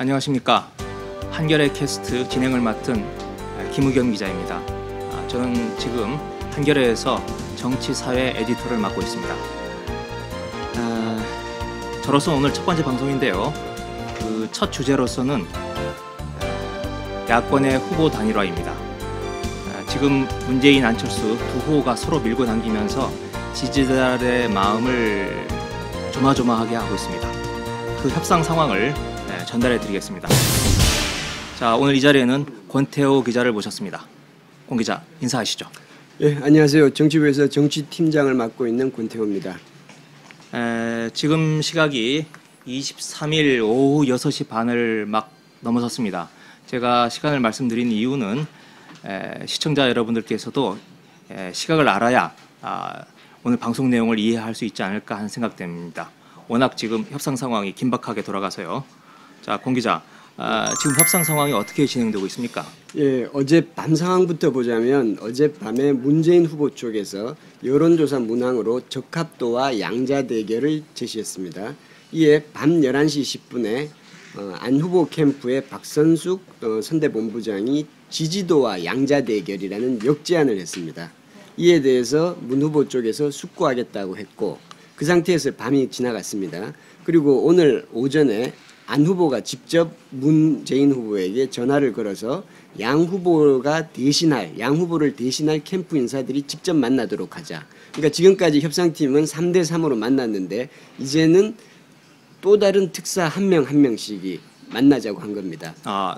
안녕하십니까. 한겨레 캐스트 진행을 맡은 김우겸 기자입니다. 저는 지금 한겨레에서 정치사회 에디터를 맡고 있습니다. 저로서 오늘 첫 번째 방송인데요. 그 첫 주제로서는 야권의 후보 단일화입니다. 지금 문재인, 안철수 두 후보가 서로 밀고 당기면서 지지자들의 마음을 조마조마하게 하고 있습니다. 그 협상 상황을 전달해 드리겠습니다. 자, 오늘 이 자리에는 권태호 기자를 모셨습니다. 권 기자, 인사하시죠. 예, 안녕하세요. 정치부에서 정치팀장을 맡고 있는 권태호입니다. 지금 시각이 23일 오후 6시 반을 막 넘어섰습니다. 제가 시간을 말씀드린 이유는 시청자 여러분들께서도 시각을 알아야 오늘 방송 내용을 이해할 수 있지 않을까 하는 생각됩니다. 워낙 지금 협상 상황이 긴박하게 돌아가서요. 자, 권 기자, 지금 협상 상황이 어떻게 진행되고 있습니까? 예, 어젯밤 상황부터 보자면 어젯밤에 문재인 후보 쪽에서 여론조사 문항으로 적합도와 양자 대결을 제시했습니다. 이에 밤 11시 10분에 안 후보 캠프의 박선숙 선대본부장이 지지도와 양자 대결이라는 역제안을 했습니다. 이에 대해서 문 후보 쪽에서 숙고하겠다고 했고, 그 상태에서 밤이 지나갔습니다. 그리고 오늘 오전에 안 후보가 직접 문재인 후보에게 전화를 걸어서 양 후보를 대신할 캠프 인사들이 직접 만나도록 하자. 그러니까 지금까지 협상팀은 3대 3으로 만났는데 이제는 또 다른 특사 한 명씩이 만나자고 한 겁니다.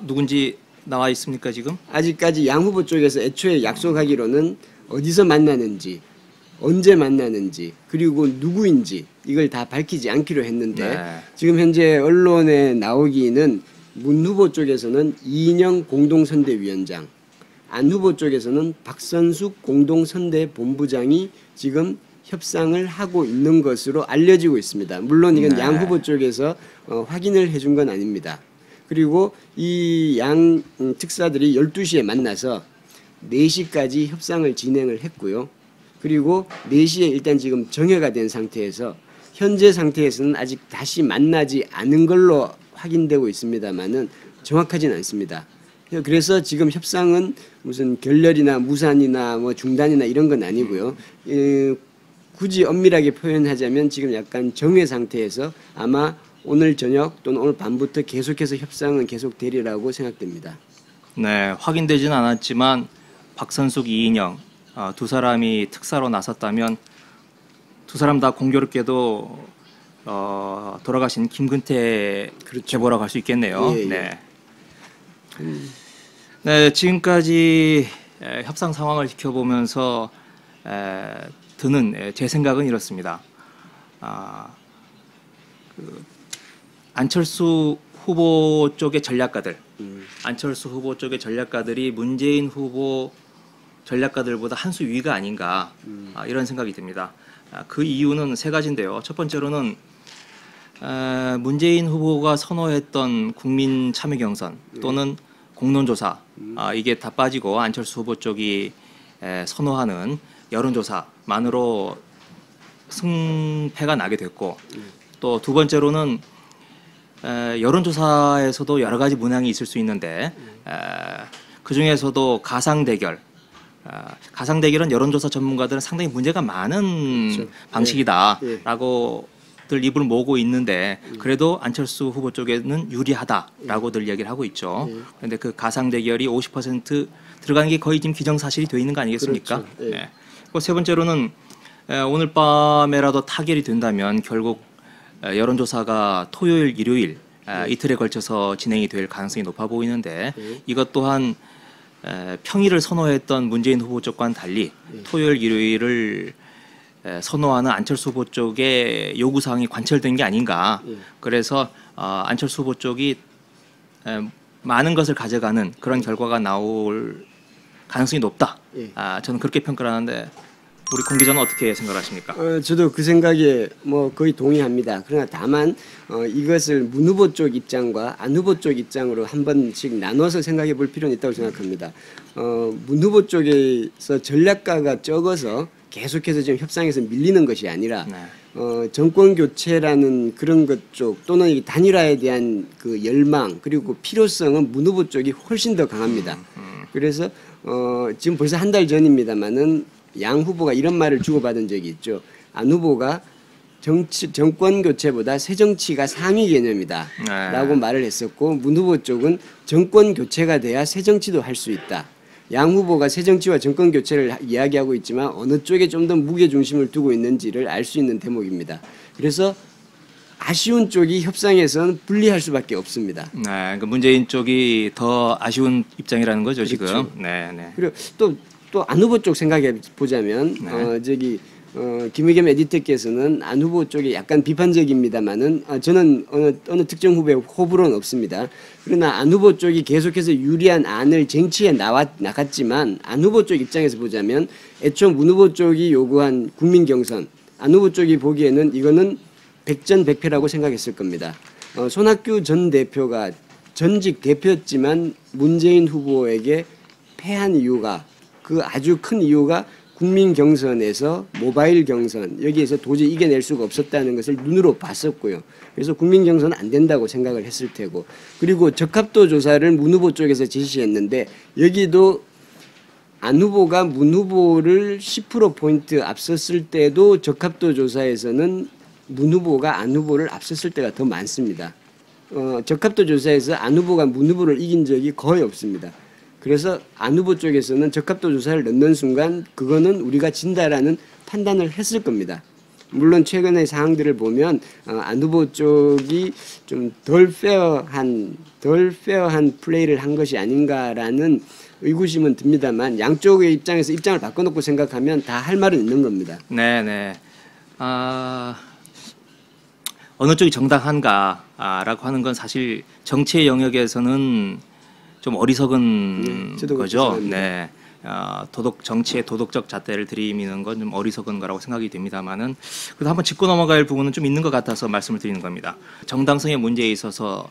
누군지 나와 있습니까 지금? 아직까지 양 후보 쪽에서 애초에 약속하기로는 어디서 만나는지, 언제 만나는지, 그리고 누구인지 이걸 다 밝히지 않기로 했는데 지금 현재 언론에 나오기는 문 후보 쪽에서는 이인영 공동선대위원장, 안 후보 쪽에서는 박선숙 공동선대본부장이 지금 협상을 하고 있는 것으로 알려지고 있습니다. 물론 이건 양 후보 쪽에서 확인을 해준 건 아닙니다. 그리고 이 양 특사들이 12시에 만나서 4시까지 협상을 진행을 했고요. 그리고 4시에 일단 지금 정회가 된 상태에서 현재 상태에서는 아직 다시 만나지 않은 걸로 확인되고 있습니다만은 정확하진 않습니다. 그래서 지금 협상은 무슨 결렬이나 무산이나 뭐 중단이나 이런 건 아니고요. 굳이 엄밀하게 표현하자면 지금 약간 정회 상태에서 아마 오늘 저녁 또는 오늘 밤부터 계속해서 협상은 계속되리라고 생각됩니다. 네, 확인되지는 않았지만 박선숙, 이인영 두 사람이 특사로 나섰다면 두 사람 다 공교롭게도 돌아가신 김근태 제보라고 할 수 있겠네요. 예, 예. 네. 네, 지금까지 협상 상황을 지켜보면서 드는 제 생각은 이렇습니다. 안철수 후보 쪽의 전략가들, 안철수 후보 쪽의 전략가들이 문재인 후보 전략가들보다 한 수 위가 아닌가 이런 생각이 듭니다. 그 이유는 세 가지인데요. 첫 번째로는 문재인 후보가 선호했던 국민 참여 경선 또는 공론조사 이게 다 빠지고 안철수 후보 쪽이 선호하는 여론조사만으로 승패가 나게 됐고, 또 두 번째로는 여론조사에서도 여러 가지 문항이 있을 수 있는데 그 중에서도 가상대결, 가상대결은 여론조사 전문가들은 상당히 문제가 많은 그렇죠. 방식이다라고들 입을 모으고 있는데 그래도 안철수 후보 쪽에는 유리하다라고들 얘기를 하고 있죠. 그런데 그 가상대결이 50% 들어가는 게 거의 지금 기정사실이 되어 있는 거 아니겠습니까? 그렇죠. 네. 세 번째로는 오늘 밤에라도 타결이 된다면 결국 여론조사가 토요일, 일요일 이틀에 걸쳐서 진행이 될 가능성이 높아 보이는데 이것 또한 평일을 선호했던 문재인 후보 쪽과는 달리 토요일, 일요일을 선호하는 안철수 후보 쪽의 요구사항이 관철된 게 아닌가. 그래서 안철수 후보 쪽이 많은 것을 가져가는 그런 결과가 나올 가능성이 높다. 저는 그렇게 평가를 하는데 우리 권 기자는 어떻게 생각하십니까? 저도 그 생각에 뭐 거의 동의합니다. 그러나 다만 이것을 문 후보 쪽 입장과 안 후보 쪽 입장으로 한 번씩 나눠서 생각해 볼 필요는 있다고 생각합니다. 문 후보 쪽에서 전략가가 적어서 계속해서 지금 협상에서 밀리는 것이 아니라 네. 정권 교체라는 그런 것 쪽 또는 이 단일화에 대한 그 열망 그리고 필요성은 문 후보 쪽이 훨씬 더 강합니다. 그래서 지금 벌써 한 달 전입니다만은 양 후보가 이런 말을 주고받은 적이 있죠. 안 후보가 정권 교체보다 새 정치가 상위 개념이다 라고 말을 했었고, 문 후보 쪽은 정권 교체가 돼야 새 정치도 할 수 있다. 양 후보가 새 정치와 정권 교체를 이야기하고 있지만 어느 쪽에 좀 더 무게중심을 두고 있는지를 알 수 있는 대목입니다. 그래서 아쉬운 쪽이 협상에서는 불리할 수밖에 없습니다. 네, 그러니까 문재인 쪽이 더 아쉬운 입장이라는 거죠, 그렇죠. 지금. 네, 네. 그리고 또 안 후보 쪽 생각해 보자면 김의겸 에디터께서는 안 후보 쪽이 약간 비판적입니다만은 저는 어느 특정 후보의 호불호는 없습니다. 그러나 안 후보 쪽이 계속해서 유리한 안을 쟁취해 나갔지만 안 후보 쪽 입장에서 보자면 애초 문 후보 쪽이 요구한 국민 경선, 안 후보 쪽이 보기에는 이거는 백전백패라고 생각했을 겁니다. 손학규 전 대표가 전직 대표였지만 문재인 후보에게 패한 이유가, 그 아주 큰 이유가 국민 경선에서 모바일 경선 여기에서 도저히 이겨낼 수가 없었다는 것을 눈으로 봤었고요. 그래서 국민 경선은 안 된다고 생각을 했을 테고, 그리고 적합도 조사를 문 후보 쪽에서 지시했는데 여기도 안 후보가 문 후보를 10%포인트 앞섰을 때도 적합도 조사에서는 문 후보가 안 후보를 앞섰을 때가 더 많습니다. 적합도 조사에서 안 후보가 문 후보를 이긴 적이 거의 없습니다. 그래서 안 후보 쪽에서는 적합도 조사를 넣는 순간 그거는 우리가 진다라는 판단을 했을 겁니다. 물론 최근의 상황들을 보면 안 후보 쪽이 좀 덜 페어한 플레이를 한 것이 아닌가라는 의구심은 듭니다만, 양쪽의 입장에서 입장을 바꿔놓고 생각하면 다 할 말은 있는 겁니다. 네, 네. 어느 쪽이 정당한가라고 하는 건 사실 정치의 영역에서는 좀 어리석은 거죠. 네. 정치의 도덕적 잣대를 들이미는 건 좀 어리석은 거라고 생각이 됩니다만은, 그래도 한번 짚고 넘어갈 부분은 좀 있는 것 같아서 말씀을 드리는 겁니다. 정당성의 문제에 있어서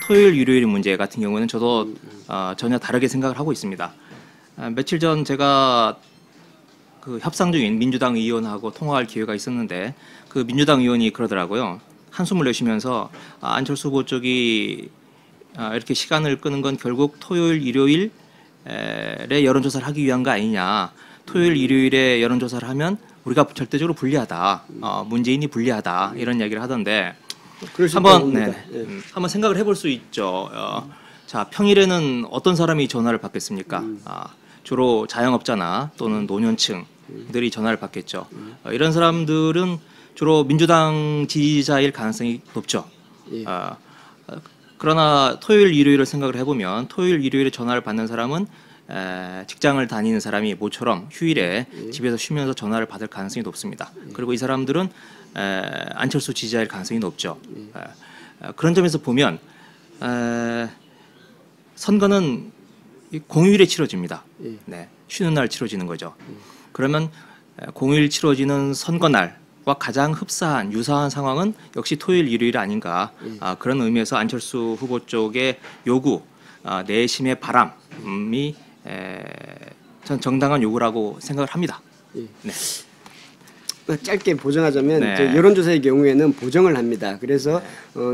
토요일, 일요일 문제 같은 경우는 저도 전혀 다르게 생각을 하고 있습니다. 며칠 전 제가 그 협상 중인 민주당 의원하고 통화할 기회가 있었는데, 그 민주당 의원이 그러더라고요. 한숨을 내쉬면서 안철수 후보 쪽이 이렇게 시간을 끄는 건 결국 토요일, 일요일에 여론조사를 하기 위한 거 아니냐. 토요일, 일요일에 여론조사를 하면 우리가 절대적으로 불리하다. 문재인이 불리하다. 이런 이야기를 하던데, 한번 생각을 해볼 수 있죠. 자, 평일에는 어떤 사람이 전화를 받겠습니까? 주로 자영업자나 또는 노년층들이 전화를 받겠죠. 이런 사람들은 주로 민주당 지지자일 가능성이 높죠. 그러나 토요일, 일요일을 생각을 해보면 토요일, 일요일에 전화를 받는 사람은 직장을 다니는 사람이 모처럼 휴일에 집에서 쉬면서 전화를 받을 가능성이 높습니다. 그리고 이 사람들은 안철수 지지자일 가능성이 높죠. 그런 점에서 보면 선거는 공휴일에 치러집니다. 네, 쉬는 날 치러지는 거죠. 그러면 공휴일 치러지는 선거 날과 가장 흡사한 유사한 상황은 역시 토요일, 일요일 아닌가. 그런 의미에서 안철수 후보 쪽의 요구, 내심의 바람이 전 정당한 요구라고 생각을 합니다. 네. 짧게 보정하자면 여론조사의 경우에는 보정을 합니다. 그래서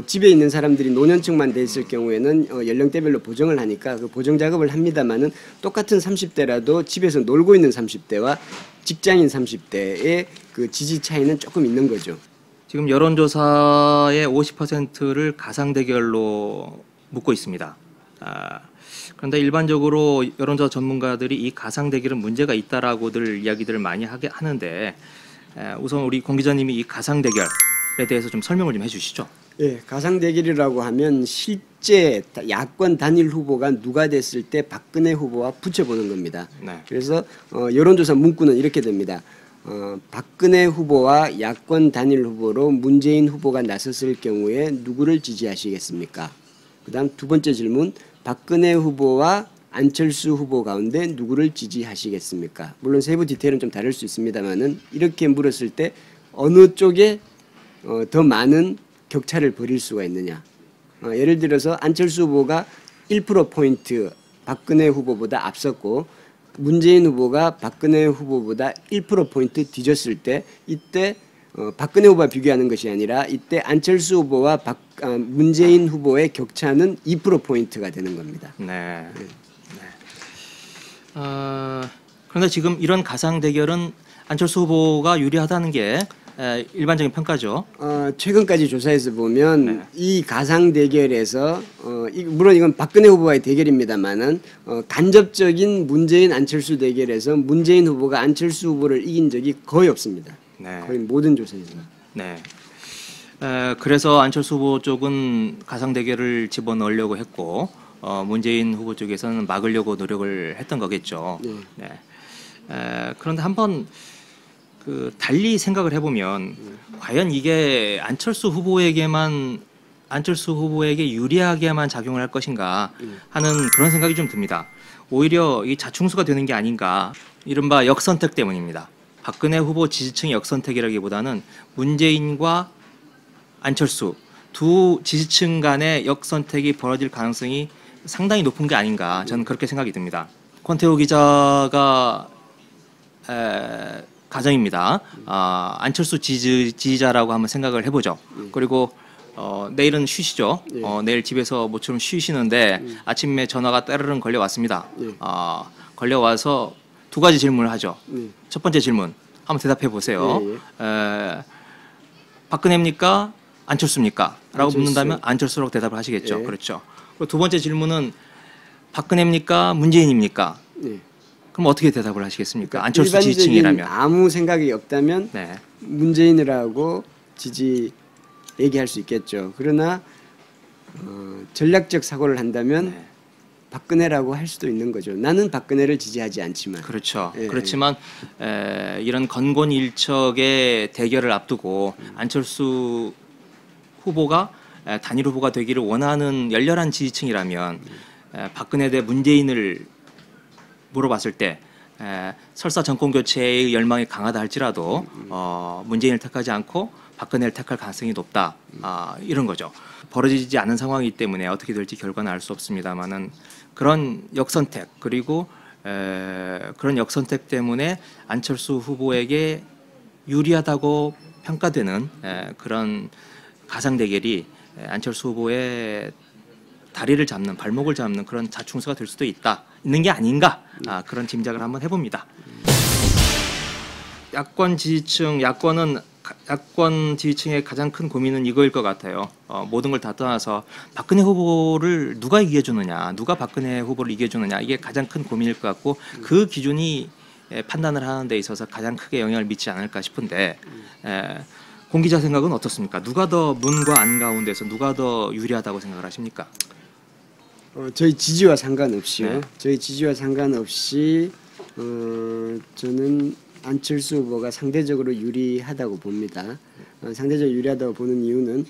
집에 있는 사람들이 노년층만 돼 있을 경우에는 연령대별로 보정을 하니까 그 보정 작업을 합니다만은 똑같은 30대라도 집에서 놀고 있는 30대와 직장인 30대의 그 지지 차이는 조금 있는 거죠. 지금 여론조사의 50%를 가상 대결로 묻고 있습니다. 그런데 일반적으로 여론조사 전문가들이 이 가상 대결은 문제가 있다라고들 이야기들을 많이 하는데, 우선 우리 공 기자님이 이 가상 대결에 대해서 좀 설명을 좀 해주시죠. 예, 가상 대결이라고 하면 실제 야권 단일 후보가 누가 됐을 때 박근혜 후보와 붙여보는 겁니다. 네. 그래서 여론조사 문구는 이렇게 됩니다. 박근혜 후보와 야권 단일 후보로 문재인 후보가 나섰을 경우에 누구를 지지하시겠습니까? 그다음 두 번째 질문, 박근혜 후보와 안철수 후보 가운데 누구를 지지하시겠습니까? 물론 세부 디테일은 좀 다를 수 있습니다만은 이렇게 물었을 때 어느 쪽에 더 많은 격차를 벌일 수가 있느냐? 예를 들어서 안철수 후보가 1%포인트 박근혜 후보보다 앞섰고 문재인 후보가 박근혜 후보보다 1%포인트 뒤졌을 때 이때 박근혜 후보와 비교하는 것이 아니라 이때 안철수 후보와 문재인 후보의 격차는 2%포인트가 되는 겁니다. 네. 그런데 지금 이런 가상 대결은 안철수 후보가 유리하다는 게 일반적인 평가죠. 최근까지 조사에서 보면 네. 이 가상 대결에서 물론 이건 박근혜 후보와의 대결입니다만은 간접적인 문재인 안철수 대결에서 문재인 후보가 안철수 후보를 이긴 적이 거의 없습니다. 네. 거의 모든 조사에서. 네. 그래서 안철수 후보 쪽은 가상 대결을 집어넣으려고 했고 문재인 후보 쪽에서는 막으려고 노력을 했던 거겠죠. 네. 네. 그런데 한번 달리 생각을 해보면 과연 이게 안철수 후보에게 유리하게만 작용을 할 것인가 하는 그런 생각이 좀 듭니다. 오히려 이 자충수가 되는 게 아닌가, 이른바 역선택 때문입니다. 박근혜 후보 지지층의 역선택이라기보다는 문재인과 안철수 두 지지층 간의 역선택이 벌어질 가능성이 상당히 높은 게 아닌가, 저는 그렇게 생각이 듭니다. 권태호 기자가 가정입니다. 안철수 지지자라고 한번 생각을 해보죠. 그리고 내일은 쉬시죠. 내일 집에서 모처럼 쉬시는데 아침에 전화가 따르릉 걸려왔습니다. 걸려와서 두 가지 질문을 하죠. 첫 번째 질문 한번 대답해 보세요. 박근혜입니까? 안철수입니까? 라고 묻는다면 안철수라고 대답을 하시겠죠. 그렇죠. 그리고 두 번째 질문은 박근혜입니까? 문재인입니까? 그럼 어떻게 대답을 하시겠습니까? 안철수 지지층이라면. 아무 생각이 없다면 네. 문재인이라고 얘기할 수 있겠죠. 그러나 전략적 사고를 한다면 박근혜라고 할 수도 있는 거죠. 나는 박근혜를 지지하지 않지만. 그렇죠. 그렇지만 이런 건곤일척의 대결을 앞두고 안철수 후보가 단일 후보가 되기를 원하는 열렬한 지지층이라면 박근혜 대 문재인을 물어봤을 때 설사 정권 교체의 열망이 강하다 할지라도 문재인을 택하지 않고 박근혜를 택할 가능성이 높다, 이런 거죠. 벌어지지 않은 상황이기 때문에 어떻게 될지 결과는 알 수 없습니다만은 그런 역선택, 그리고 그런 역선택 때문에 안철수 후보에게 유리하다고 평가되는 그런 가상 대결이 안철수 후보의 다리를 잡는, 발목을 잡는 그런 자충수가 될 수도 있는 게 아닌가, 그런 짐작을 한번 해봅니다. 야권 지지층의 가장 큰 고민은 이거일 것 같아요. 모든 걸 다 떠나서 박근혜 후보를 누가 이겨주느냐, 누가 박근혜 후보를 이겨주느냐, 이게 가장 큰 고민일 것 같고 그 기준이 판단을 하는 데 있어서 가장 크게 영향을 미치지 않을까 싶은데 공 기자 생각은 어떻습니까? 누가 더 문과 안 가운데서 누가 더 유리하다고 생각을 하십니까? 저희 지지와 상관없이요. 네. 저희 지지와 상관없이 저는 안철수 후보가 상대적으로 유리하다고 봅니다. 상대적으로 유리하다고 보는 이유는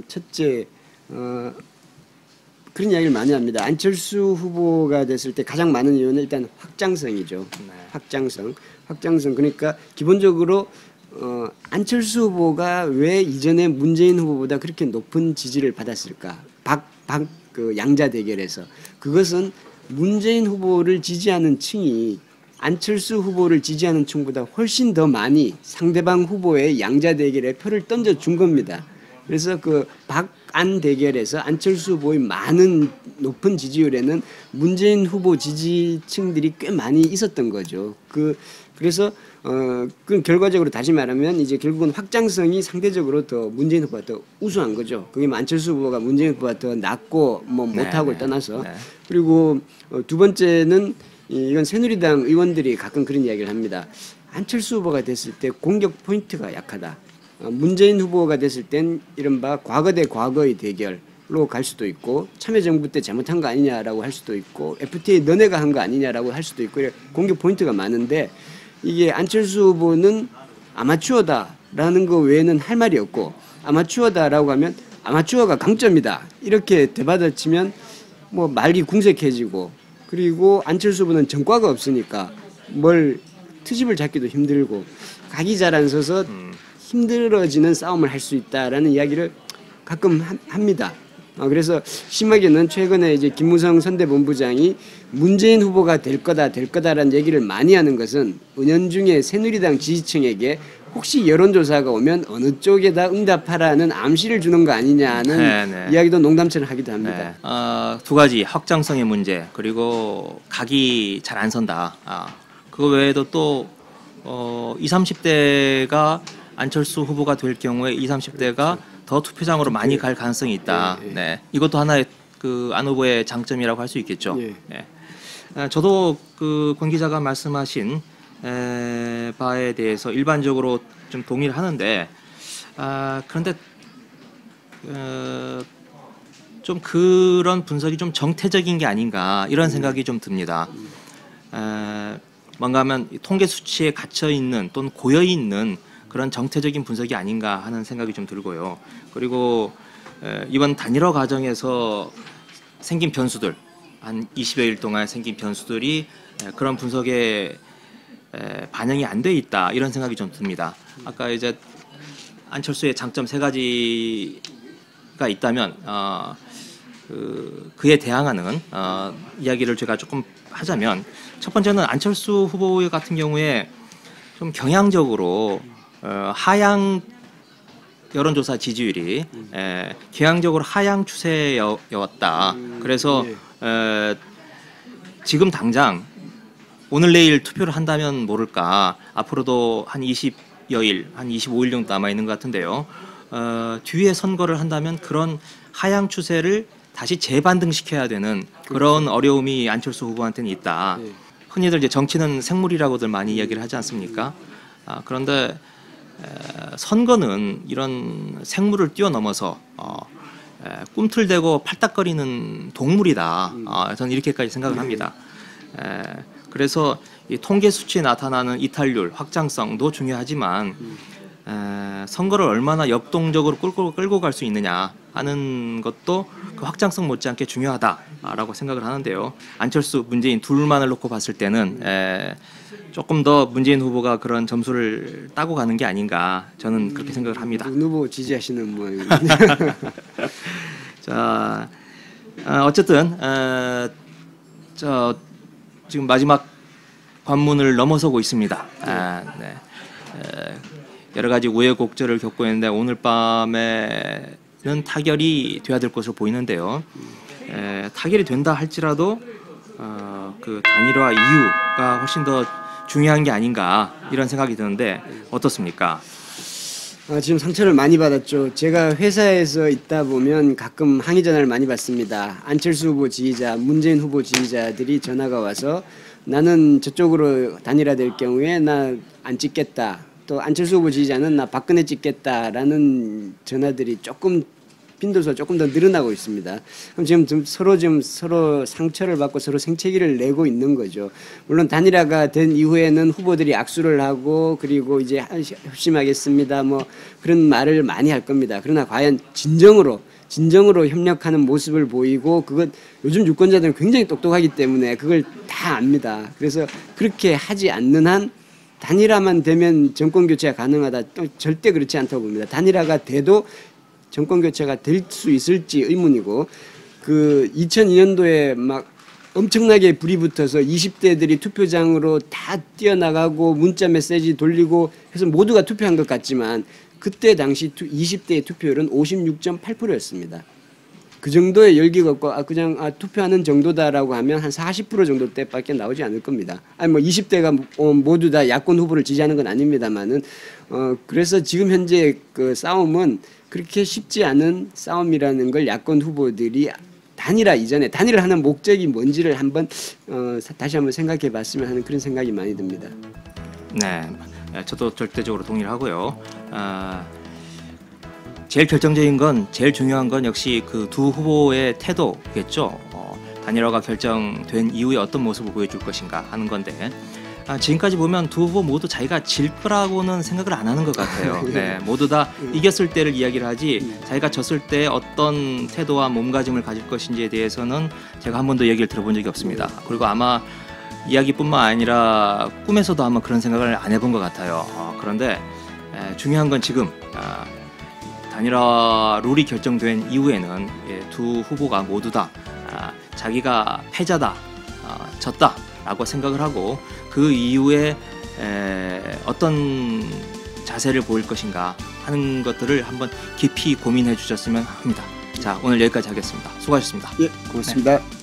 첫째, 그런 이야기를 많이 합니다. 안철수 후보가 됐을 때 가장 많은 이유는 일단 확장성이죠. 확장성. 그러니까 기본적으로 안철수 후보가 왜 이전에 문재인 후보보다 그렇게 높은 지지를 받았을까? 그 양자 대결에서 그것은 문재인 후보를 지지하는 층이 안철수 후보를 지지하는 층보다 훨씬 더 많이 상대방 후보의 양자 대결에 표를 던져준 겁니다. 그래서 그 박안 대결에서 안철수 후보의 많은 높은 지지율에는 문재인 후보 지지층들이 꽤 많이 있었던 거죠. 그래서 그 결과적으로 다시 말하면 이제 결국은 확장성이 상대적으로 더 문재인 후보가 더 우수한 거죠. 그게 안철수 후보가 문재인 후보가 더 낫고 뭐 못하고를 떠나서. 그리고 두 번째는 이건 새누리당 의원들이 가끔 그런 이야기를 합니다. 안철수 후보가 됐을 때 공격 포인트가 약하다. 문재인 후보가 됐을 땐 이른바 과거 대 과거의 대결로 갈 수도 있고 참여정부 때 잘못한 거 아니냐라고 할 수도 있고 FTA 너네가 한 거 아니냐라고 할 수도 있고 공격 포인트가 많은데 이게 안철수 후보는 아마추어다라는 거 외에는 할 말이 없고 아마추어다라고 하면 아마추어가 강점이다. 이렇게 대받아치면 뭐 말이 궁색해지고 그리고 안철수 후보는 전과가 없으니까 뭘 트집을 잡기도 힘들고 각이 잘 안 서서 힘들어지는 싸움을 할 수 있다라는 이야기를 가끔 합니다. 그래서 심하게는 최근에 이제 김무성 선대본부장이 문재인 후보가 될 거다라는 얘기를 많이 하는 것은 은연중에 새누리당 지지층에게 혹시 여론조사가 오면 어느 쪽에다 응답하라는 암시를 주는 거 아니냐는 네네. 이야기도 농담처럼 하기도 합니다. 네. 두 가지 확장성의 문제 그리고 각이 잘 안 선다. 그거 외에도 또 20, 30대가 안철수 후보가 될 경우에 20, 30대가 더 투표장으로 많이 갈 가능성이 있다. 네. 이것도 하나의 그 안 후보의 장점이라고 할 수 있겠죠. 네. 저도 그 권 기자가 말씀하신 바에 대해서 일반적으로 좀 동의를 하는데 그런데 좀 그런 분석이 좀 정태적인 게 아닌가 이런 생각이 좀 듭니다. 뭔가 하면 통계 수치에 갇혀 있는 또는 고여 있는 그런 정태적인 분석이 아닌가 하는 생각이 좀 들고요. 그리고 이번 단일화 과정에서 생긴 변수들 한 20여일 동안 생긴 변수들이 그런 분석에 반영이 안 돼 있다 이런 생각이 좀 듭니다. 아까 이제 안철수의 장점 세 가지가 있다면 그에 대항하는 이야기를 제가 조금 하자면 첫 번째는 안철수 후보 같은 경우에 좀 경향적으로 하향 여론조사 지지율이 경향적으로 하향 추세였다. 그래서 지금 당장 오늘 내일 투표를 한다면 모를까 앞으로도 한 20여일, 한 25일 정도 남아 있는 것 같은데요. 뒤에 선거를 한다면 그런 하향 추세를 다시 재반등시켜야 되는 그런 어려움이 안철수 후보한테는 있다. 흔히들 이제 정치는 생물이라고들 많이 이야기를 하지 않습니까? 그런데 선거는 이런 생물을 뛰어넘어서 꿈틀대고 팔딱거리는 동물이다. 저는 이렇게까지 생각을 합니다. 그래서 이 통계 수치에 나타나는 이탈률, 확장성도 중요하지만 선거를 얼마나 역동적으로 끌고 갈 수 있느냐 하는 것도 그 확장성 못지않게 중요하다라고 생각을 하는데요. 안철수, 문재인 둘만을 놓고 봤을 때는 조금 더 문재인 후보가 그런 점수를 따고 가는 게 아닌가 저는 그렇게 생각을 합니다. 문 후보 지지하시는 모양입니다. 자, 어쨌든 지금 마지막 관문을 넘어서고 있습니다. 네. 여러 가지 우여곡절을 겪고 있는데 오늘 밤에는 타결이 돼야 될 것으로 보이는데요. 타결이 된다 할지라도 그 단일화 이유가 훨씬 더 중요한 게 아닌가 이런 생각이 드는데 어떻습니까? 지금 상처를 많이 받았죠. 제가 회사에서 있다 보면 가끔 항의 전화를 많이 받습니다. 안철수 후보 지지자, 문재인 후보 지지자들이 전화가 와서 나는 저쪽으로 단일화될 경우에 나 안 찍겠다. 또 안철수 후보 지지자는 나 박근혜 찍겠다라는 전화들이 조금 빈도수가 조금 더 늘어나고 있습니다. 그럼 지금 서로 상처를 받고 서로 생채기를 내고 있는 거죠. 물론 단일화가 된 이후에는 후보들이 악수를 하고 그리고 이제 협심하겠습니다. 뭐 그런 말을 많이 할 겁니다. 그러나 과연 진정으로 협력하는 모습을 보이고 그것 요즘 유권자들은 굉장히 똑똑하기 때문에 그걸 다 압니다. 그래서 그렇게 하지 않는 한 단일화만 되면 정권 교체가 가능하다. 또 절대 그렇지 않다고 봅니다. 단일화가 돼도 정권 교체가 될 수 있을지 의문이고 그 2002년도에 막 엄청나게 불이 붙어서 20대들이 투표장으로 다 뛰어나가고 문자 메시지 돌리고 해서 모두가 투표한 것 같지만 그때 당시 20대의 투표율은 56.8%였습니다. 그 정도의 열기가 없고 그냥 투표하는 정도다라고 하면 한 40% 정도 때밖에 나오지 않을 겁니다. 아니 뭐 20대가 모두 다 야권 후보를 지지하는 건 아닙니다만은 그래서 지금 현재 그 싸움은 그렇게 쉽지 않은 싸움이라는 걸 야권 후보들이 단일화 이전에 단일화 하는 목적이 뭔지를 한번 다시 한번 생각해 봤으면 하는 그런 생각이 많이 듭니다. 네, 저도 절대적으로 동의를 하고요. 제일 결정적인 건 제일 중요한 건 역시 그 두 후보의 태도겠죠. 단일화가 결정된 이후에 어떤 모습을 보여줄 것인가 하는 건데 지금까지 보면 두 후보 모두 자기가 질 거라고는 생각을 안 하는 것 같아요. 네, 모두 다 이겼을 때를 이야기를 하지 자기가 졌을 때 어떤 태도와 몸가짐을 가질 것인지에 대해서는 제가 한 번도 얘기를 들어본 적이 없습니다. 그리고 아마 이야기뿐만 아니라 꿈에서도 아마 그런 생각을 안 해본 것 같아요. 그런데 중요한 건 지금 단일화 룰이 결정된 이후에는 두 후보가 모두 다 자기가 패자다, 졌다라고 생각을 하고 그 이후에 어떤 자세를 보일 것인가 하는 것들을 한번 깊이 고민해 주셨으면 합니다. 자, 오늘 여기까지 하겠습니다. 수고하셨습니다. 예, 고맙습니다. 네.